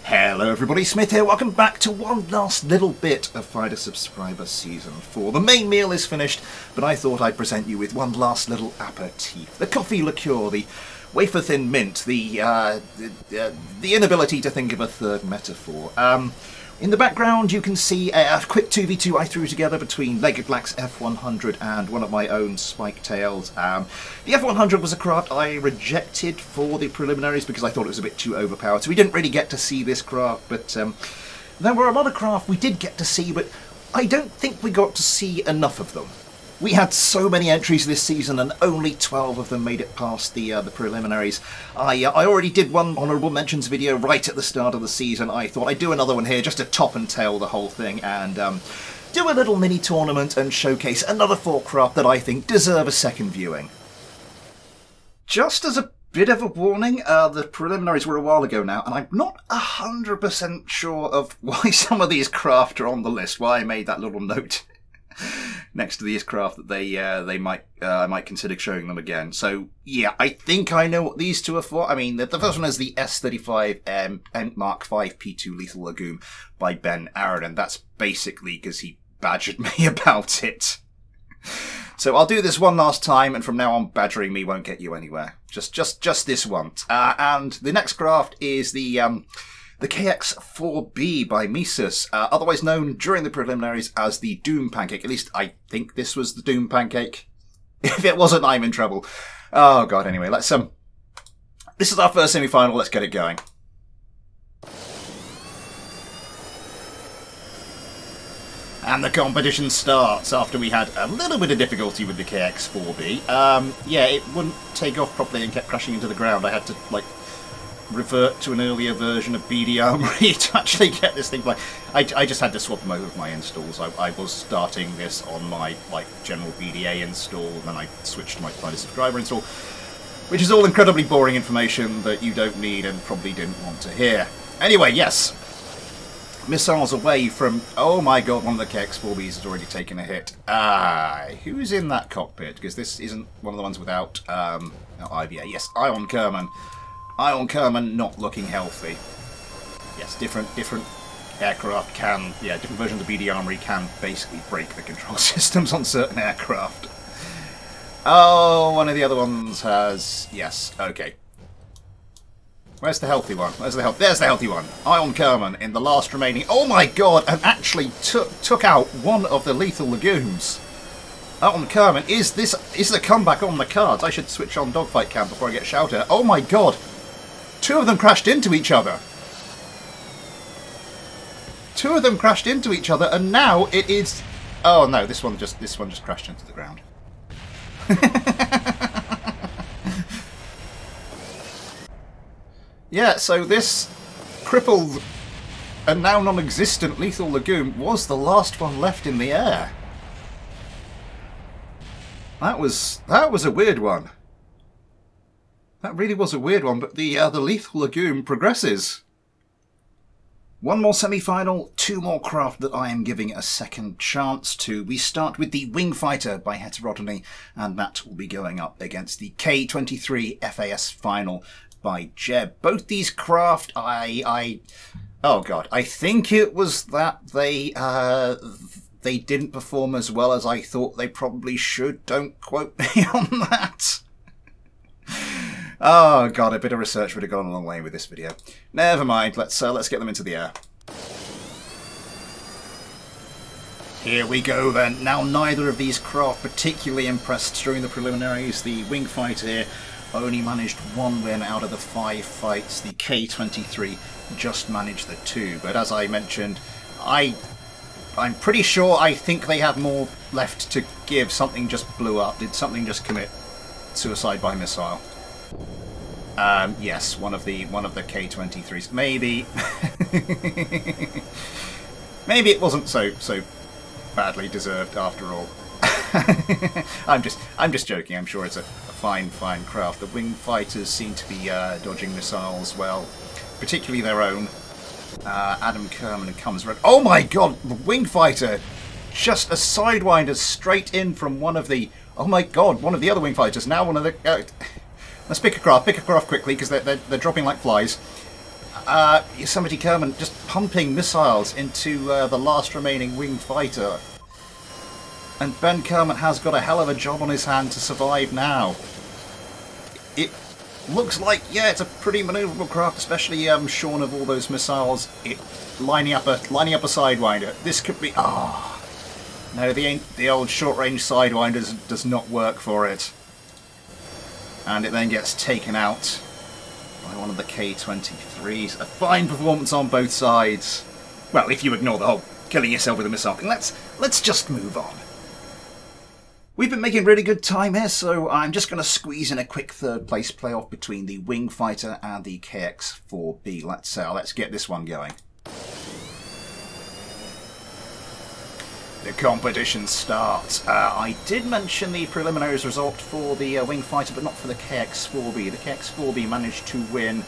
Hello everybody, Smith here. Welcome back to one last little bit of Fighter Subscriber Season 4. The main meal is finished, but I thought I'd present you with one last little aperitif. The coffee liqueur, the wafer-thin mint, the inability to think of a third metaphor. In the background you can see a quick 2v2 I threw together between Lego Black's F100 and one of my own Spike Tails. The F100 was a craft I rejected for the preliminaries because I thought it was a bit too overpowered, so we didn't really get to see this craft, but there were a lot of craft we did get to see, but I don't think we got to see enough of them. We had so many entries this season and only 12 of them made it past the preliminaries. I already did one honourable mentions video right at the start of the season. I thought I'd do another one here just to top and tail the whole thing and do a little mini tournament and showcase another 4 craft that I think deserve a second viewing. Just as a bit of a warning, the preliminaries were a while ago now, and I'm not 100% sure of why some of these craft are on the list, why I made that little note next to these craft that I might consider showing them again. So yeah, I think I know what these two are for. I mean, the first one is the S35 Mark V P2 Lethal Legume by Ben Aaron, and that's basically because he badgered me about it. So I'll do this one last time, and from now on, badgering me won't get you anywhere. Just this once. And the next craft is the KX-4B by Mises, otherwise known during the preliminaries as the Doom Pancake. At least I think this was the Doom Pancake. If it wasn't, I'm in trouble. Oh god, anyway, let's this is our first semi-final, let's get it going. And the competition starts after we had a little bit of difficulty with the KX-4B. Yeah, it wouldn't take off properly and kept crashing into the ground. I had to, like, revert to an earlier version of BD Armory to actually get this thing playing. I just had to swap them over with my installs. I was starting this on my general BDA install, and then I switched to my Fighter Subscriber install, which is all incredibly boring information that you don't need and probably didn't want to hear. Anyway, yes. Missiles away from... Oh my god, one of the KX-4Bs has already taken a hit. Who's in that cockpit? Because this isn't one of the ones without IVA. Yes, Ion Kerman. Ion Kerman not looking healthy. Yes, different aircraft can, yeah, different versions of BD Armory can basically break the control systems on certain aircraft. Oh, one of the other ones has, yes, okay. Where's the healthy one? There's the healthy one. Ion Kerman in the last remaining, oh my god, and actually took out one of the lethal legumes. Ion Kerman, is a comeback on the cards? I should switch on dogfight cam before I get shouted at. Oh my god! 2 of them crashed into each other. 2 of them crashed into each other, and now it is... Oh no, this one just crashed into the ground. Yeah, so this crippled and now non-existent lethal legume was the last one left in the air. That was a weird one. That really was a weird one, but the lethal legume progresses. One more semi-final, 2 more craft that I am giving a second chance to. We start with the Wing Fighter by Heterodyny, and that will be going up against the K23 FAS Final by Jeb. Both these craft, oh god, I think it was that they didn't perform as well as I thought they probably should. Don't quote me on that. Oh god, a bit of research would have gone a long way with this video. Never mind, let's get them into the air. Here we go then. Now neither of these craft particularly impressed during the preliminaries. The Wing Fighter here only managed 1 win out of the 5 fights. The K23 just managed the 2. But as I mentioned, I'm pretty sure I think they have more left to give. Something just blew up. Did something just commit suicide by missile? Yes, one of the K23s. Maybe maybe it wasn't so badly deserved after all. I'm just joking. I'm sure it's a fine craft. The Wing Fighters seem to be dodging missiles well, particularly their own. Adam Kerman comes red. Oh my god, the Wing Fighter! Just a sidewinder straight in from one of the... Oh my god, one of the other Wing Fighters. Now one of the... Let's pick a craft quickly, because they're dropping like flies. Yosemite Kerman just pumping missiles into the last remaining winged fighter. And Ben Kerman has got a hell of a job on his hand to survive now. It looks like, yeah, it's a pretty manoeuvrable craft, especially shorn of all those missiles. Lining up a Sidewinder. This could be... No, the old short-range Sidewinder does not work for it. And it then gets taken out by one of the K-23s. A fine performance on both sides. Well, if you ignore the whole killing yourself with a missile thing, let's just move on. We've been making really good time here, so I'm just going to squeeze in a quick third place playoff between the Wing Fighter and the KX-4B. Let's get this one going. The competition starts. I did mention the preliminaries result for the Wing Fighter, but not for the KX-4B. The KX-4B managed to win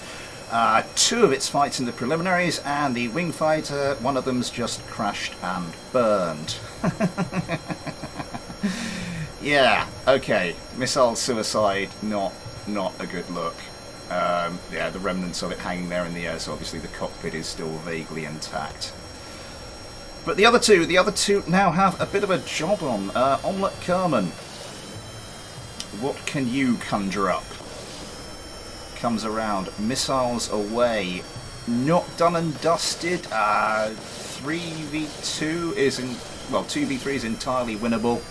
2 of its fights in the preliminaries, and the Wing Fighter, one of them's just crashed and burned. Yeah, okay. Missile suicide, not a good look. Yeah, the remnants of it hanging there in the air, so obviously the cockpit is still vaguely intact. But the other two now have a bit of a job on. Omelette Kerman, what can you conjure up? Comes around, missiles away, not done and dusted. 3v2 isn't, well, 2v3 is entirely winnable.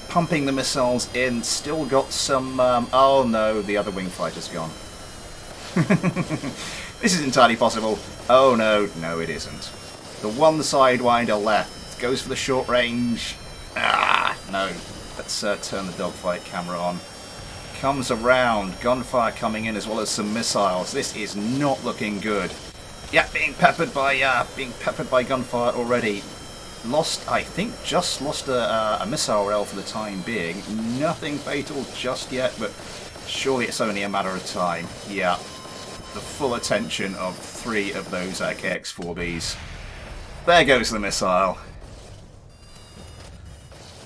Pumping the missiles in, still got some... oh no, the other wing fighter's gone. This is entirely possible. Oh no, no it isn't. The one Sidewinder left goes for the short range. No. Let's turn the dogfight camera on. Comes around, gunfire coming in as well as some missiles. This is not looking good. Yeah, being peppered by gunfire already. I think just lost a missile rail for the time being. Nothing fatal just yet, but surely it's only a matter of time. Yeah, the full attention of 3 of those KX-4Bs. There goes the missile.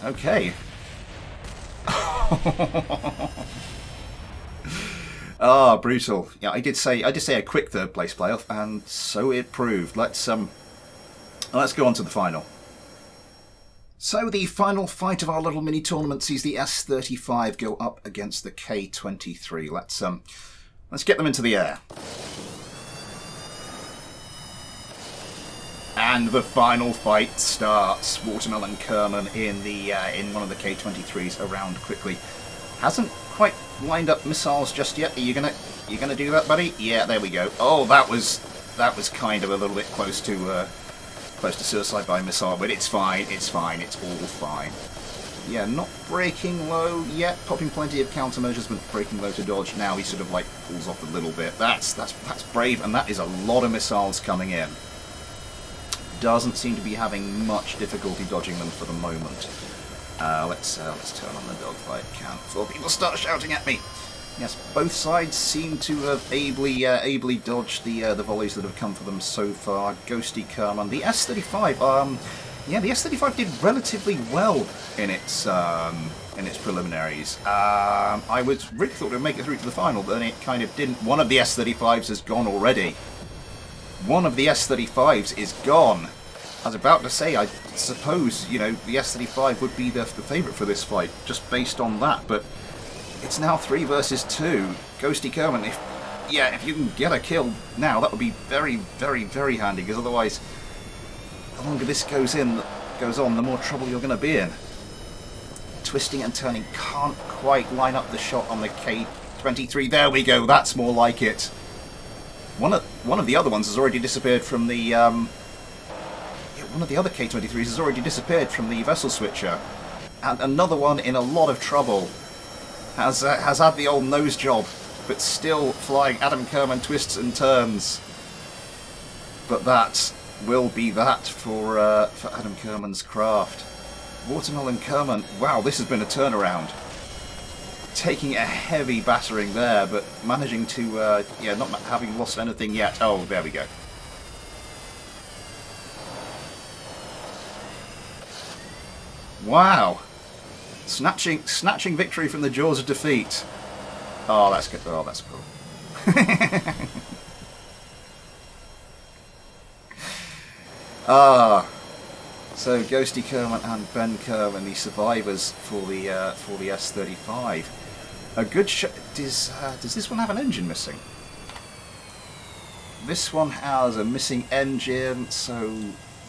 Okay. Ah, brutal. Yeah, I did say a quick third place playoff, and so it proved. Let's go on to the final. So the final fight of our little mini tournament sees the S-35 go up against the K-23. Let's get them into the air. And the final fight starts. Watermelon Kerman in one of the K-23s around quickly. Hasn't quite lined up missiles just yet. Are you gonna do that, buddy? Yeah, there we go. Oh, that was kind of a little bit close to suicide by missile, but it's fine. It's fine. It's all fine. Yeah, not breaking low yet. Popping plenty of countermeasures, but breaking low to dodge. Now he sort of like pulls off a little bit. That's brave, and that is a lot of missiles coming in. Doesn't seem to be having much difficulty dodging them for the moment. Let's turn on the dogfight cam before people start shouting at me. Yes, both sides seem to have ably dodged the volleys that have come for them so far. Ghosty Kerman, the S-35. Yeah, the S-35 did relatively well in its preliminaries. I was really thought it would make it through to the final, but then it kind of didn't. One of the S-35s has gone already. One of the S-35s is gone. I was about to say, I suppose, you know, the S-35 would be the favourite for this fight, just based on that, but it's now 3 versus 2. Ghosty Kerman, if you can get a kill now, that would be very, very, very handy, because otherwise, the longer this goes on, the more trouble you're going to be in. Twisting and turning can't quite line up the shot on the K-23. There we go, that's more like it. One of the other ones has already disappeared from the... one of the other K-23s has already disappeared from the vessel switcher. And another one in a lot of trouble has had the old nose job, but still flying. Adam Kerman twists and turns. But that will be that for Adam Kerman's craft. Watermelon Kerman, wow, this has been a turnaround. Taking a heavy battering there, but managing to, not having lost anything yet. Oh, there we go. Wow. Snatching victory from the jaws of defeat. Oh, that's good. Oh, that's cool. Ah, so Ghosty Kerman and Ben Kerman, the survivors for the S35. A good shot. Does this one have an engine missing? This one has a missing engine, so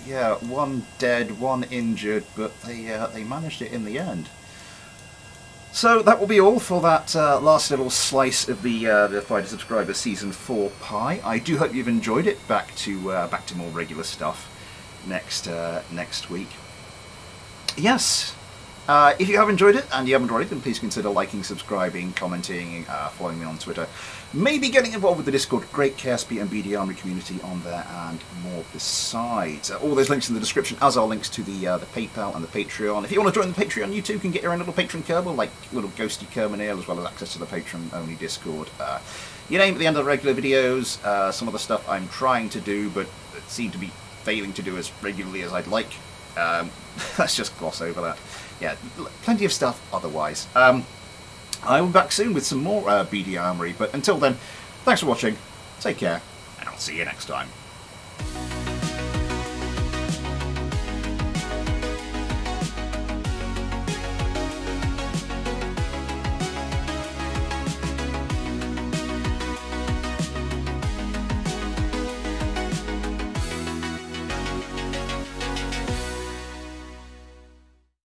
yeah, one dead, one injured, but they managed it in the end. So that will be all for that last little slice of the Fighter Subscriber Season 4 pie. I do hope you've enjoyed it. Back to more regular stuff next week. Yes. If you have enjoyed it and you haven't already, then please consider liking, subscribing, commenting, following me on Twitter, maybe getting involved with the Discord, great KSP and BD Armory community on there, and more besides. All those links in the description, as are links to the PayPal and the Patreon. If you want to join the Patreon, you too can get your own little patron Kerbal, like little Ghosty Kerman here, as well as access to the patron-only Discord. You name at the end of the regular videos, some of the stuff I'm trying to do, but seem to be failing to do as regularly as I'd like. Let's just gloss over that. Yeah, plenty of stuff otherwise. I will be back soon with some more BD Armory, but until then, thanks for watching, take care, and I'll see you next time.